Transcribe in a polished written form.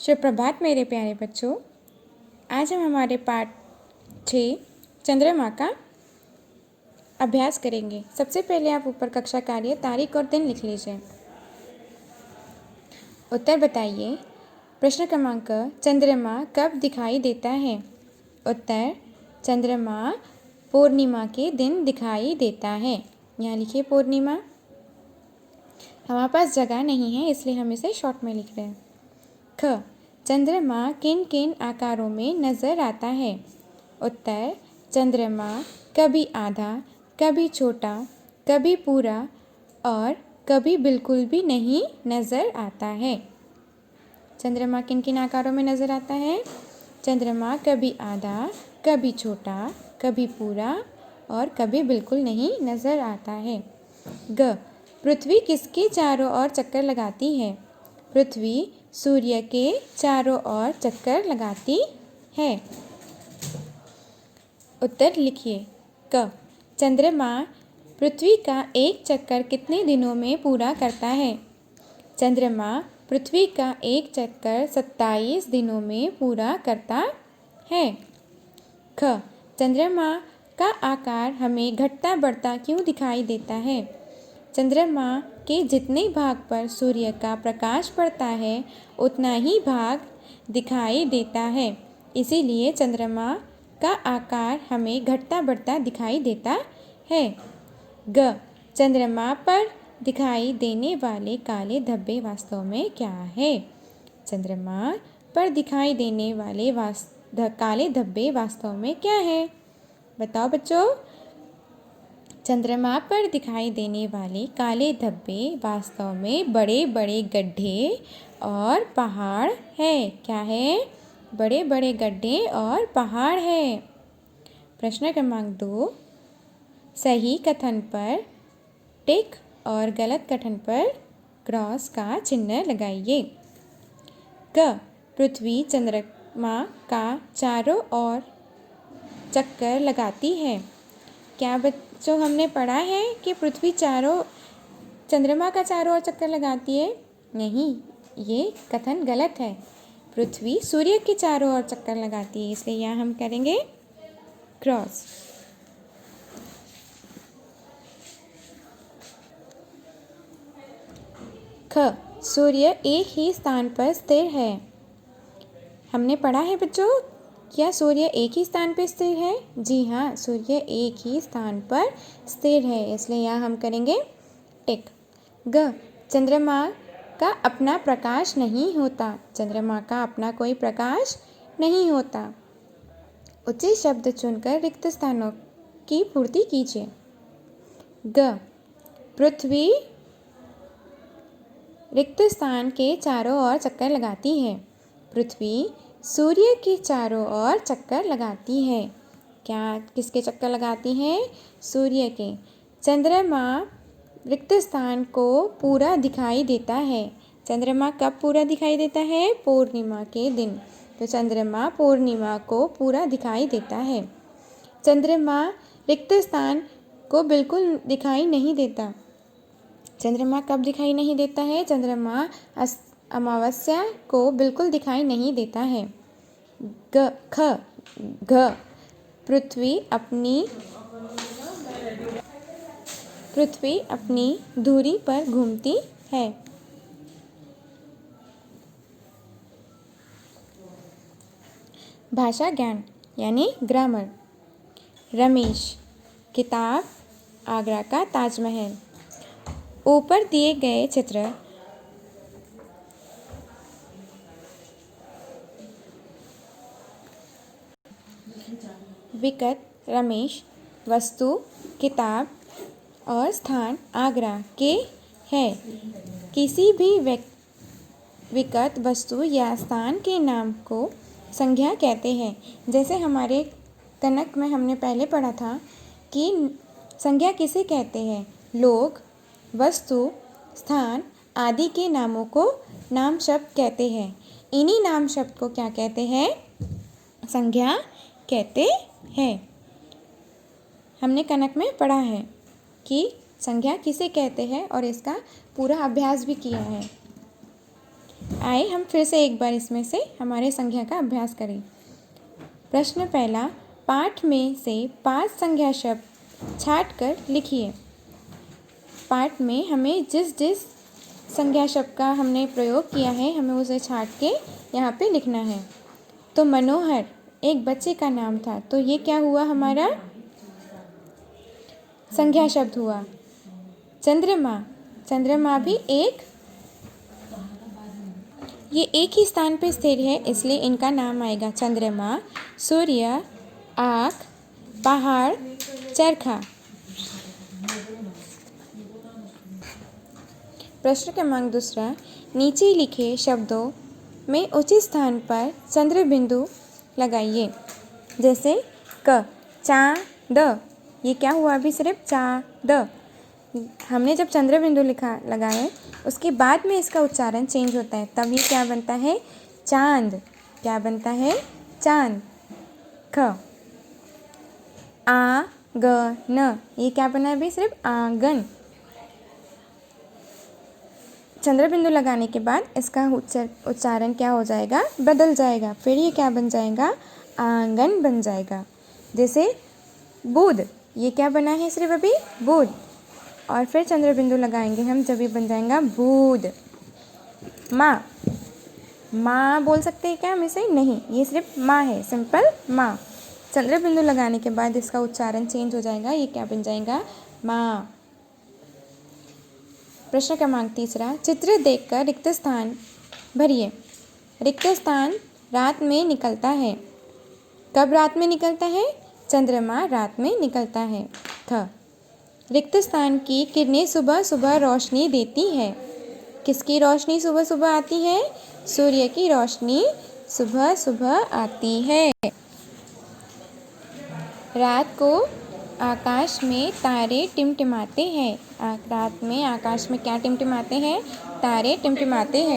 सुप्रभात मेरे प्यारे बच्चों। आज हम हमारे पाठ 6 चंद्रमा का अभ्यास करेंगे। सबसे पहले आप ऊपर कक्षा कार्य तारीख और दिन लिख लीजिए। उत्तर बताइए। प्रश्न क्रमांक चंद्रमा कब दिखाई देता है? उत्तर चंद्रमा पूर्णिमा के दिन दिखाई देता है। यहाँ लिखिए पूर्णिमा। हमारे पास जगह नहीं है इसलिए हम इसे शॉर्ट में लिख रहे हैं। ख चंद्रमा किन किन आकारों में नज़र आता है? उत्तर चंद्रमा कभी आधा, कभी छोटा, कभी पूरा और कभी बिल्कुल भी नहीं नज़र आता है। चंद्रमा किन किन आकारों में नज़र आता है? चंद्रमा कभी आधा, कभी छोटा, कभी पूरा और कभी बिल्कुल नहीं नज़र आता है। ग पृथ्वी किसके चारों ओर चक्कर लगाती है? पृथ्वी सूर्य के चारों ओर चक्कर लगाती है। उत्तर लिखिए। क चंद्रमा पृथ्वी का एक चक्कर कितने दिनों में पूरा करता है? चंद्रमा पृथ्वी का एक चक्कर 27 दिनों में पूरा करता है। ख चंद्रमा का आकार हमें घटता बढ़ता क्यों दिखाई देता है? चंद्रमा के जितने भाग पर सूर्य का प्रकाश पड़ता है उतना ही भाग दिखाई देता है, इसीलिए चंद्रमा का आकार हमें घटता बढ़ता दिखाई देता है। ग चंद्रमा पर दिखाई देने वाले काले धब्बे वास्तव में क्या है? चंद्रमा पर दिखाई देने वाले काले धब्बे वास्तव में क्या है? बताओ बच्चों। चंद्रमा पर दिखाई देने वाले काले धब्बे वास्तव में बड़े बड़े गड्ढे और पहाड़ है। क्या है? बड़े बड़े गड्ढे और पहाड़ है। प्रश्न क्रमांक 2 सही कथन पर टिक और गलत कथन पर क्रॉस का चिन्ह लगाइए। क पृथ्वी चंद्रमा का चारों ओर चक्कर लगाती है। क्या बच्चों हमने पढ़ा है कि पृथ्वी चंद्रमा का चारों ओर चक्कर लगाती है? नहीं, ये कथन गलत है। पृथ्वी सूर्य के चारों ओर चक्कर लगाती है, इसलिए यहाँ हम करेंगे क्रॉस। ख सूर्य एक ही स्थान पर स्थिर है। हमने पढ़ा है बच्चों, क्या सूर्य एक ही स्थान पर स्थिर है? जी हाँ, सूर्य एक ही स्थान पर स्थिर है, इसलिए यहाँ हम करेंगे टिक। ग चंद्रमा का अपना प्रकाश नहीं होता। चंद्रमा का अपना कोई प्रकाश नहीं होता। उचित शब्द चुनकर रिक्त स्थानों की पूर्ति कीजिए। ग पृथ्वी रिक्त स्थान के चारों ओर चक्कर लगाती है। पृथ्वी सूर्य के चारों ओर चक्कर लगाती है। क्या किसके चक्कर लगाती है? सूर्य के। चंद्रमा रिक्त स्थान को पूरा दिखाई देता है। चंद्रमा कब पूरा दिखाई देता है? पूर्णिमा के दिन। तो चंद्रमा पूर्णिमा को पूरा दिखाई देता है। चंद्रमा रिक्त स्थान को बिल्कुल दिखाई नहीं देता। चंद्रमा कब दिखाई नहीं देता है? चंद्रमा अमावस्या को बिल्कुल दिखाई नहीं देता है। घ पृथ्वी अपनी धुरी पर घूमती है। भाषा ज्ञान यानी ग्रामर। रमेश, किताब, आगरा का ताजमहल। ऊपर दिए गए चित्र विकट रमेश, वस्तु, किताब और स्थान आगरा के हैं। किसी भी विकट वस्तु या स्थान के नाम को संज्ञा कहते हैं। जैसे हमारे कनक में हमने पहले पढ़ा था कि संज्ञा किसे कहते हैं? लोग, वस्तु, स्थान आदि के नामों को नाम शब्द कहते हैं। इन्हीं नाम शब्द को क्या कहते हैं? संज्ञा कहते हैं। हमने कनक में पढ़ा है कि संज्ञा किसे कहते हैं और इसका पूरा अभ्यास भी किया है। आइए हम फिर से एक बार इसमें से हमारे संज्ञा का अभ्यास करें। प्रश्न पहला, पाठ में से 5 संज्ञा शब्द छाँट कर लिखिए। पाठ में हमें जिस जिस संज्ञा शब्द का हमने प्रयोग किया है हमें उसे छाँट के यहाँ पे लिखना है। तो मनोहर एक बच्चे का नाम था, तो ये क्या हुआ, हमारा संज्ञा शब्द हुआ। चंद्रमा, चंद्रमा भी ये एक ही स्थान पे स्थिर है, इसलिए इनका नाम आएगा चंद्रमा। सूर्य, आँख, पहाड़, चरखा। प्रश्न क्रमांक दूसरा, नीचे लिखे शब्दों में उचित स्थान पर चंद्र बिंदु लगाइए। जैसे क, चाँद, ये क्या हुआ अभी, सिर्फ चाँद। हमने जब चंद्र बिंदु लगाए उसके बाद में इसका उच्चारण चेंज होता है, तब ये क्या बनता है, चांद। क्या बनता है, चांद। ख, आंगन, ये क्या बना अभी, सिर्फ आंगन। चंद्र बिंदु लगाने के बाद इसका उच्चारण क्या हो जाएगा, बदल जाएगा, फिर ये क्या बन जाएगा, आंगन बन जाएगा। जैसे बुध, ये क्या बना है, सिर्फ अभी बुध, और फिर चंद्र बिंदु लगाएंगे हम जब ये बन जाएगा बुध। माँ, माँ बोल सकते हैं क्या हम इसे, नहीं, ये सिर्फ माँ है, सिंपल माँ। चंद्र बिंदु लगाने के बाद इसका उच्चारण चेंज हो जाएगा, ये क्या बन जाएगा, माँ। प्रश्न क्रमांक तीसरा, चित्र देखकर रिक्त स्थान भरिए। रिक्त स्थान रात में निकलता है। कब रात में निकलता है, चंद्रमा रात में निकलता है। ख, रिक्त स्थान की किरणें सुबह सुबह रोशनी देती है। किसकी रोशनी सुबह सुबह आती है, सूर्य की रोशनी सुबह सुबह आती है। रात को आकाश में तारे टिमटिमाते हैं। रात में आकाश में क्या टिमटिमाते हैं, तारे टिमटिमाते हैं।